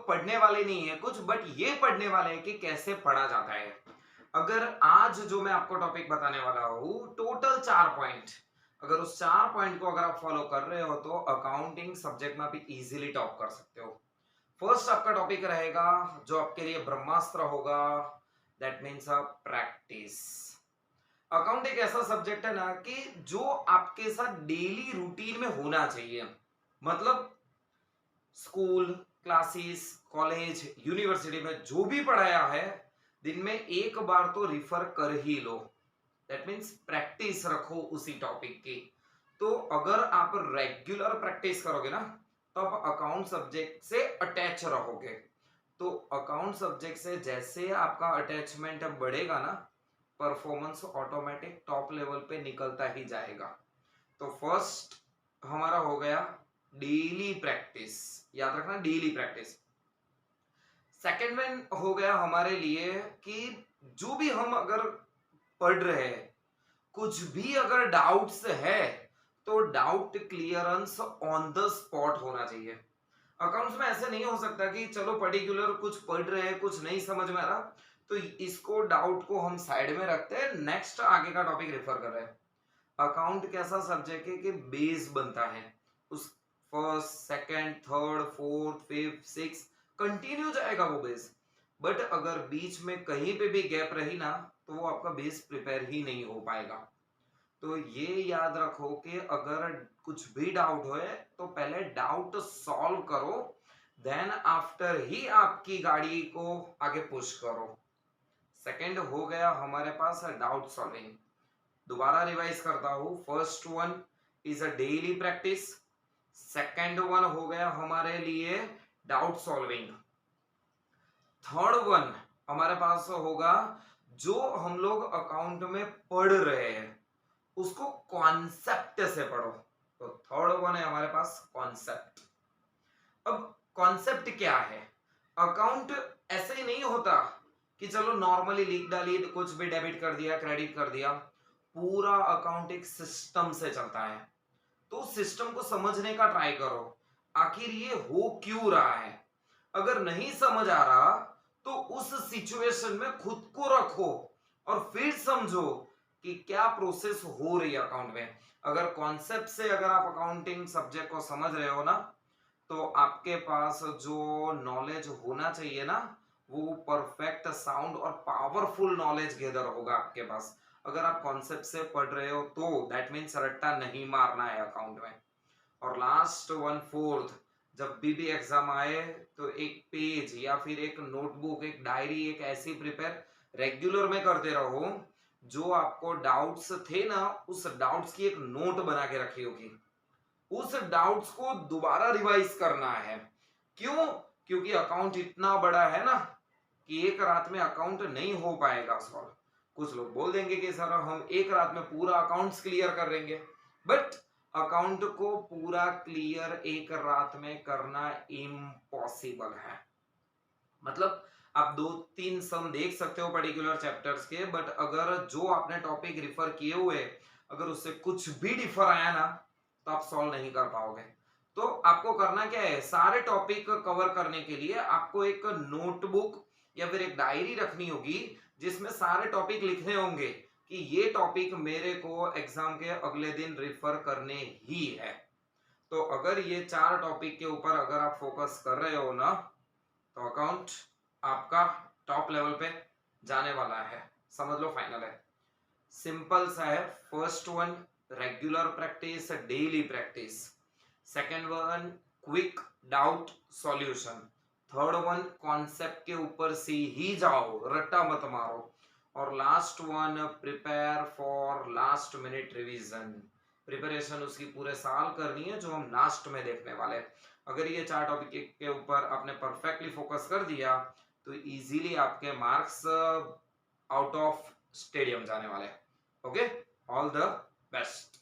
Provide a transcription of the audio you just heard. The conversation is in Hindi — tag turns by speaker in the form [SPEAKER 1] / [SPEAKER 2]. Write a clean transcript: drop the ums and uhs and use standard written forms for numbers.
[SPEAKER 1] पढ़ने वाले नहीं है कुछ, बट ये पढ़ने वाले हैं कि कैसे पढ़ा जाता है। अगर आज जो मैं आपको टॉपिक बताने वाला हूँ, टोटल 4 पॉइंट, अगर उस 4 पॉइंट को अगर आप फॉलो कर रहे हो तो अकाउंटिंग सब्जेक्ट में आप इजीली टॉप कर सकते हो। फर्स्ट आपका टॉपिक रहेगा जो आपके लिए ब्रह्मास्त्र होगा, दैट मीन्स प्रैक्टिस। अकाउंट एक ऐसा सब्जेक्ट है ना कि जो आपके साथ डेली रूटीन में होना चाहिए। मतलब स्कूल, क्लासेस, कॉलेज, यूनिवर्सिटी में जो भी पढ़ाया है, दिन में एक बार तो रिफर कर ही लो। दैट मीन्स प्रैक्टिस रखो उसी टॉपिक की। तो अगर आप रेगुलर प्रैक्टिस करोगे ना, तो आप अकाउंट सब्जेक्ट से अटैच रहोगे। तो अकाउंट सब्जेक्ट से जैसे आपका अटैचमेंट बढ़ेगा ना, परफॉर्मेंस ऑटोमेटिक टॉप लेवल पे निकलता ही जाएगा। तो फर्स्ट हमारा हो गया डेली प्रैक्टिस, याद रखना डेली प्रैक्टिस। सेकेंड वन हो गया हमारे लिए कि जो भी हम अगर पढ़ रहे हैं, कुछ भी अगर डाउट्स है तो doubt clearance on the spot होना चाहिए। अकाउंट्स में ऐसे नहीं हो सकता कि चलो पर्टिकुलर कुछ पढ़ रहे हैं, कुछ नहीं समझ में आ रहा, तो इसको डाउट को हम साइड में रखते हैं, नेक्स्ट आगे का टॉपिक रेफर कर रहे हैं। अकाउंट कैसा सब्जेक्ट है कि बेस बनता है, उस first second third fourth fifth six continue जाएगा वो बेस। बट अगर बीच में कहीं पे भी गैप रही ना, तो वो आपका बेस प्रिपेयर ही नहीं हो पाएगा। तो ये याद रखो कि अगर कुछ भी डाउट होए तो पहले डाउट सॉल्व करो, देन आफ्टर ही आपकी गाड़ी को आगे पुश करो। सेकंड हो गया हमारे पास डाउट सॉल्विंग। दोबारा रिवाइज करता हूं, first one is a daily practice, second one हो गया हमारे लिए डाउट सॉल्विंग, थर्ड वन हमारे पास होगा जो हम लोग अकाउंट में पढ़ रहे हैं उसको कॉन्सेप्ट से पढ़ो। तो थर्ड वन है हमारे पास कॉन्सेप्ट। अब कॉन्सेप्ट क्या है? अकाउंट ऐसे ही नहीं होता कि चलो नॉर्मली लिख डालिए, कुछ भी डेबिट कर दिया, क्रेडिट कर दिया। पूरा अकाउंट एक सिस्टम से चलता है। तो सिस्टम को समझने का ट्राई करो, आखिर ये हो क्यों रहा है। अगर नहीं समझ आ रहा तो उस सिचुएशन में खुद को रखो और फिर समझो कि क्या प्रोसेस हो रही है अकाउंट में। अगर कॉन्सेप्ट से अगर आप अकाउंटिंग सब्जेक्ट को समझ रहे हो ना, तो आपके पास जो नॉलेज होना चाहिए ना, वो परफेक्ट साउंड और पावरफुल नॉलेज गेदर होगा आपके पास। अगर आप कॉन्सेप्ट से पढ़ रहे हो तो दैट मीन्स रट्टा नहीं मारना है अकाउंट में। और लास्ट वन फोर्थ, जब भी एग्जाम आए तो एक पेज या फिर एक नोटबुक, एक डायरी, एक ऐसी प्रिपेयर रेगुलर में करते रहो। जो आपको डाउट्स थे ना, उस डाउट्स की एक नोट बना के रखी होगी, उस डाउट्स को दोबारा रिवाइज करना है। क्यों? क्योंकि अकाउंट इतना बड़ा है ना कि एक रात में अकाउंट नहीं हो पाएगा सॉल्व। कुछ लोग बोल देंगे कि सर हम एक रात में पूरा अकाउंट्स क्लियर कर लेंगे, बट अकाउंट को पूरा क्लियर एक रात में करना इम्पॉसिबल है। मतलब आप 2-3 सम देख सकते हो पर्टिकुलर चैप्टर्स के, बट अगर जो आपने टॉपिक रिफर किए हुए अगर उससे कुछ भी डिफर आया ना, तो आप सॉल्व नहीं कर पाओगे। तो आपको करना क्या है, सारे टॉपिक कवर करने के लिए आपको एक नोटबुक या फिर एक डायरी रखनी होगी जिसमें सारे टॉपिक लिखने होंगे कि ये टॉपिक मेरे को एग्जाम के अगले दिन रिफर करने ही है। तो अगर ये 4 टॉपिक के ऊपर अगर आप फोकस कर रहे हो ना, तो अकाउंट आपका टॉप लेवल पे जाने वाला है, समझ लो फाइनल है। सिंपल सा है। First one regular practice, daily practice. Second one quick doubt solution. Third one concept के ऊपर से ही जाओ, रट्टा मत मारो। और last one prepare for last minute revision. Preparation उसकी पूरे साल करनी है जो हम लास्ट में देखने वाले हैं। अगर ये 4 टॉपिक के ऊपर आपने परफेक्टली फोकस कर दिया तो इजीली आपके मार्क्स आउट ऑफ स्टेडियम जाने वाले हैं। Okay, all the best.